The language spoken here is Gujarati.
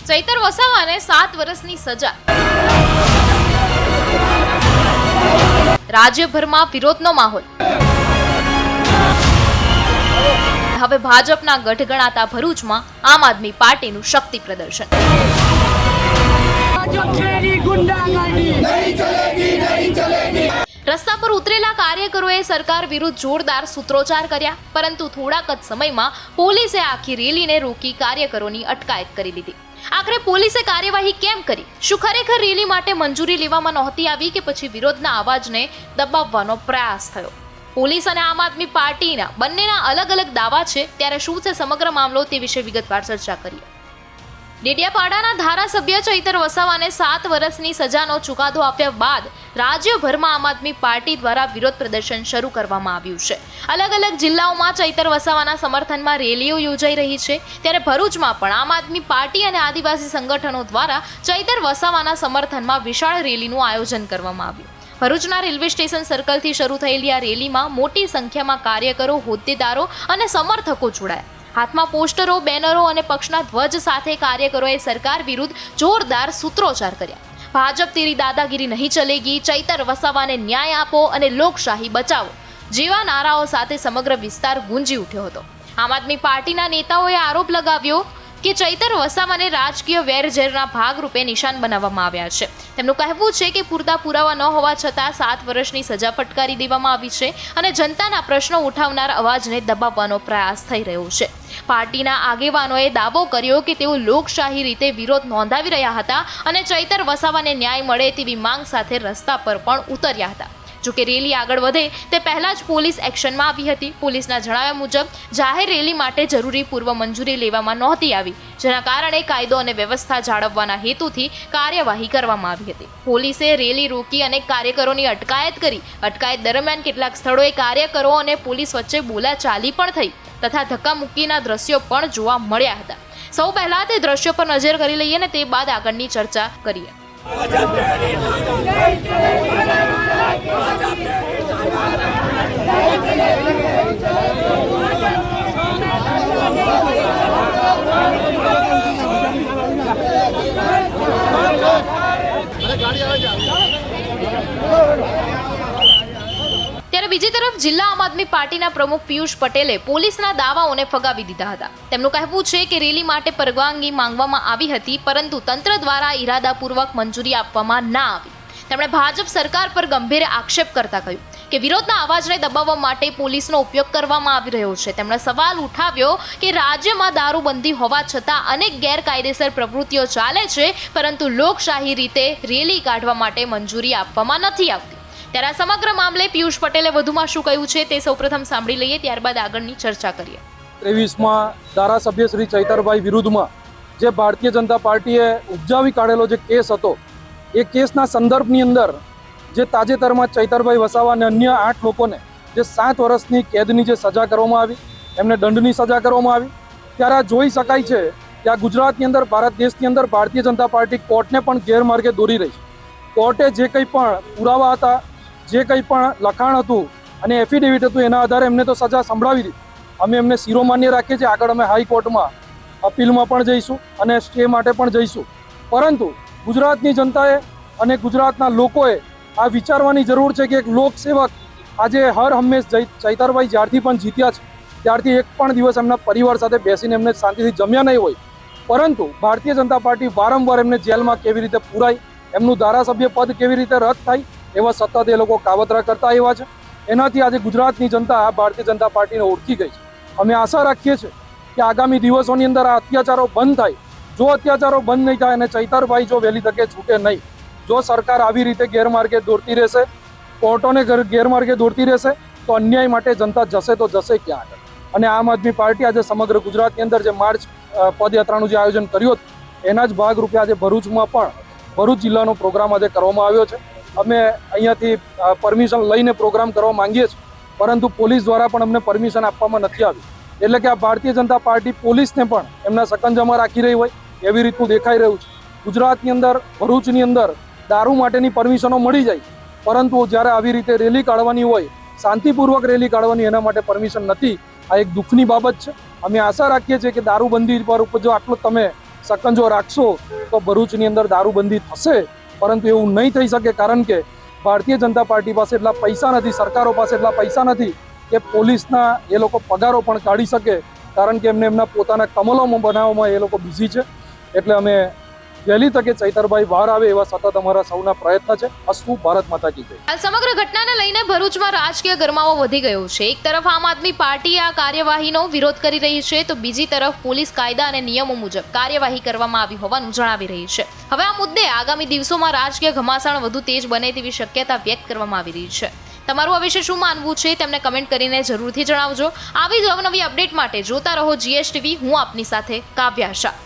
ચૈતર વસાવાને 7 વર્ષની સજા। રાજ્યભરમાં વિરોધનો માહોલ। હવે ભાજપના ગઢ ગણાતા ભરૂચમાં આમ આદમી પાર્ટીનું શક્તિ પ્રદર્શન। રસ્તા પર ઉતરેલા કાર્યકરોએ સરકાર વિરુદ્ધ જોરદાર સૂત્રોચ્ચાર કર્યા, પરંતુ થોડાક જ સમયમાં પોલીસે આખી રેલીને રોકી કાર્યકરોની અટકાયત કરી લીધી। આખરે પોલીસે કાર્યવાહી કેમ કરી? શું ખરેખર રેલી માટે મંજૂરી લેવામાં નહોતી આવી કે પછી વિરોધના અવાજને દબાવવાનો પ્રયાસ થયો? પોલીસ અને આમ આદમી પાર્ટીના બંનેના અલગ અલગ દાવા છે, ત્યારે શું છે સમગ્ર મામલો તે વિશે વિગતવાર ચર્ચા કરીએ। ડેડિયાપાડાના ધારાસભ્ય ચૈતર વસાવાને 7 વર્ષની સજાનો ચુકાદો આપ્યા બાદ રાજ્યભરમાં આમ આદમી પાર્ટી દ્વારા વિરોધ પ્રદર્શન શરૂ કરવામાં આવ્યું છે। અલગ અલગ જિલ્લાઓમાં ચૈતર વસાવાના સમર્થનમાં રેલીઓ યોજાઈ રહી છે, ત્યારે ભરૂચમાં પણ આમ આદમી પાર્ટી અને આદિવાસી સંગઠનો દ્વારા ચૈતર વસાવાના સમર્થનમાં વિશાળ રેલીનું આયોજન કરવામાં આવ્યું। ભરૂચના રેલવે સ્ટેશન સર્કલથી શરૂ થયેલી આ રેલીમાં મોટી સંખ્યામાં કાર્યકરો, હોદ્દેદારો અને સમર્થકો જોડાયા। હાથમાં પોસ્ટરો, બેનરો અને પક્ષના ધ્વજ સાથે કાર્યકરોએ સરકાર વિરુદ્ધ જોરદાર સૂત્રોચ્ચાર કર્યા। ભાજપ તેરી દાદાગીરી નહીં ચલેગી, ચૈતર વસાવાને ન્યાય આપો અને લોકશાહી બચાવો જેવા નારાઓ સાથે સમગ્ર વિસ્તાર ગુંજી ઉઠ્યો હતો। આમ આદમી પાર્ટીના નેતાઓએ આરોપ લગાવ્યો કે ચૈતર વસાવાને રાજકીય વેરઝેરના ભાગરૂપે નિશાન બનાવવામાં આવ્યા છે। તેમનું કહેવું છે કે પૂરતા પુરાવા ન હોવા છતાં 7 વર્ષની સજા ફટકારી દેવામાં આવી છે અને જનતાના પ્રશ્નો ઉઠાવનાર અવાજને દબાવવાનો પ્રયાસ થઈ રહ્યો છે। પાર્ટીના આગેવાનોએ દાવો કર્યો કે તેઓ લોકશાહી રીતે વિરોધ નોંધાવી રહ્યા હતા અને ચૈતર વસાવાને ન્યાય મળે તેવી માંગ સાથે રસ્તા પર પણ ઉતર્યા હતા। જોકે રેલી આગળ વધે તે પહેલા જ પોલીસ એક્શનમાં આવી હતી। પોલીસના જણાવ્યા મુજબ જાહેર રેલી માટે જરૂરી પૂર્વ મંજૂરી લેવામાં નહોતી આવી, જેના કારણે કાયદો અને વ્યવસ્થા જાળવવાના હેતુથી કાર્યવાહી કરવામાં આવી હતી। પોલીસે રેલી રોકી અનેક કાર્યકરોની અટકાયત કરી। અટકાયત દરમિયાન કેટલાક સ્થળોએ કાર્યકરો અને પોલીસ વચ્ચે બોલાચાલી પણ થઈ તથા ધક્કામુક્કીના દ્રશ્યો પણ જોવા મળ્યા હતા। સૌ પહેલા તે દ્રશ્યો પર નજર કરી લઈએ અને તે બાદ આગળની ચર્ચા કરીએ। ત્યારે બીજી તરફ જિલ્લા આમ આદમી પાર્ટીના પ્રમુખ પિયુષ પટેલે પોલીસના દાવાઓને ફગાવી દીધા હતા। તેમનું કહેવું છે કે રેલી માટે પરવાનગી માંગવામાં આવી હતી, પરંતુ તંત્ર દ્વારા ઇરાદાપૂર્વક મંજૂરી આપવામાં ના આવી। તેમણે ભાજપ સરકાર પર ગંભીર આક્ષેપ કરતા કહ્યું કે વિરોધના અવાજને દબાવવા માટે પોલીસનો ઉપયોગ કરવામાં આવી રહ્યો છે। તેમણે સવાલ ઉઠાવ્યો કે રાજ્યમાં દારૂબંધી હોવા છતાં અનેક ગેરકાયદેસર પ્રવૃત્તિઓ ચાલે છે, પરંતુ લોકશાહી રીતે રેલી કાઢવા માટે મંજૂરી આપવામાં નથી આવતી। ત્યારે આ સમગ્ર મામલે પિયુષ પટેલે વધુમાં શું કહ્યું છે તે સૌપ્રથમ સાંભળી લઈએ, ત્યારબાદ આગળની ચર્ચા કરીએ। 23માં ધારાસભ્ય શ્રી ચૈતરભાઈ વિરુદ્ધમાં જે ભારતીય જનતા પાર્ટીએ ઉપજાવી કાઢેલો જે કેસ હતો, એ કેસના સંદર્ભની અંદર જે તાજેતરમાં ચૈતરભાઈ વસાવા અને અન્ય 8 લોકોને જે 7 વર્ષની કેદની જે સજા કરવામાં આવી, એમને દંડની સજા કરવામાં આવી, ત્યારે આ જોઈ શકાય છે કે આ ગુજરાતની અંદર, ભારત દેશની અંદર ભારતીય જનતા પાર્ટી કોર્ટને પણ ગેરમાર્ગે દોરી રહી છે। કોર્ટે જે કંઈ પણ પુરાવા હતા, જે કંઈ પણ લખાણ હતું અને એફિડેવિટ હતું, એના આધારે એમને તો સજા સંભળાવી દીધી। અમે એમને શિરોમાન્ય રાખીએ છીએ। આગળ અમે હાઈકોર્ટમાં અપીલમાં પણ જઈશું અને સ્ટે માટે પણ જઈશું, પરંતુ ગુજરાતની જનતાએ અને ગુજરાતના લોકોએ આ વિચારવાની જરૂર છે કે એક લોકસેવક આજે હર હંમેશ ચૈતરભાઈ જ્યારથી પણ જીત્યા છે ત્યારથી એક પણ દિવસ એમના પરિવાર સાથે બેસીને એમને શાંતિથી જમ્યા નહીં હોય, પરંતુ ભારતીય જનતા પાર્ટી વારંવાર એમને જેલમાં કેવી રીતે પુરાય, એમનું ધારાસભ્ય પદ કેવી રીતે રદ થાય, એવા સતત એ લોકો કાવતરા કરતા આવ્યા છે। એનાથી આજે ગુજરાતની જનતા ભારતીય જનતા પાર્ટીને ઓળખી ગઈ છે। અમે આશા રાખીએ છીએ કે આગામી દિવસોની અંદર આ અત્યાચારો બંધ થાય। જો અત્યાચારો બંધ નહીં થાય અને ચૈતરભાઈ જો વહેલી તકે છૂટે નહીં, જો સરકાર આવી રીતે ગેરમાર્ગે દોરતી રહેશે, કોર્ટોને ગેરમાર્ગે દોરતી રહેશે, તો અન્યાય માટે જનતા જશે તો જશે ક્યાં આગળ? અને આમ આદમી પાર્ટી આજે સમગ્ર ગુજરાતની અંદર જે માર્ચ પદયાત્રાનું જે આયોજન કર્યું હતું, એના જ ભાગરૂપે આજે ભરૂચમાં પણ ભરૂચ જિલ્લાનો પ્રોગ્રામ આજે કરવામાં આવ્યો છે। અમે અહીંયાથી પરમિશન લઈને પ્રોગ્રામ કરવા માંગીએ છીએ, પરંતુ પોલીસ દ્વારા પણ અમને પરમિશન આપવામાં નથી આવી। એટલે કે આ ભારતીય જનતા પાર્ટી પોલીસને પણ એમના સકંજામાં રાખી રહી હોય એવી રીતનું દેખાઈ રહ્યું છે। ગુજરાતની અંદર, ભરૂચની અંદર દારૂ માટેની પરમિશનો મળી જાય, પરંતુ જ્યારે આવી રીતે રેલી કાઢવાની હોય, શાંતિપૂર્વક રેલી કાઢવાની, એના માટે પરમિશન નથી। આ એક દુઃખની બાબત છે। અમે આશા રાખીએ છીએ કે દારૂબંધી પર જો આટલો તમે સકંજો રાખશો તો ભરૂચની અંદર દારૂબંધી થશે, પરંતુ એવું નહીં થઈ શકે, કારણ કે ભારતીય જનતા પાર્ટી પાસે એટલા પૈસા નથી, સરકારો પાસે એટલા પૈસા નથી કે પોલીસના એ લોકો પગારો પણ કાઢી શકે, કારણ કે એમને એમના પોતાના કમલોમાં બનાવવામાં એ લોકો બિઝી છે. એટલે અમે વહેલી તકે ચૈતરભાઈ બહાર આવે એવા સતત અમારા સૌના પ્રયત્ન છે. અસ્તુ ભારત માતા કી જય. હાલ સમગ્ર ઘટનાને લઈને ભરૂચમાં રાજકીય ગરમાવો વધી ગયો છે. એક તરફ આમ આદમી પાર્ટી આ કાર્યવાહીનો વિરોધ કરી રહી છે, તો બીજી તરફ પોલીસ કાયદા અને નિયમો મુજબ કાર્યવાહી કરવામાં આવી હોવાનું જણાવી રહી છે. હવે આ મુદ્દે આગામી દિવસોમાં રાજકીય ઘમાસાણ વધુ તેજ બને તેવી શક્યતા વ્યક્ત કરવામાં આવી રહી છે. તમારું આ વિશે શું માનવું છે તેમને કમેન્ટ કરીને જરૂરથી જણાવજો. આવી જ અવનવી અપડેટ માટે જોતા રહો GSTV. હું આપની સાથે કાવ્યા શાહ.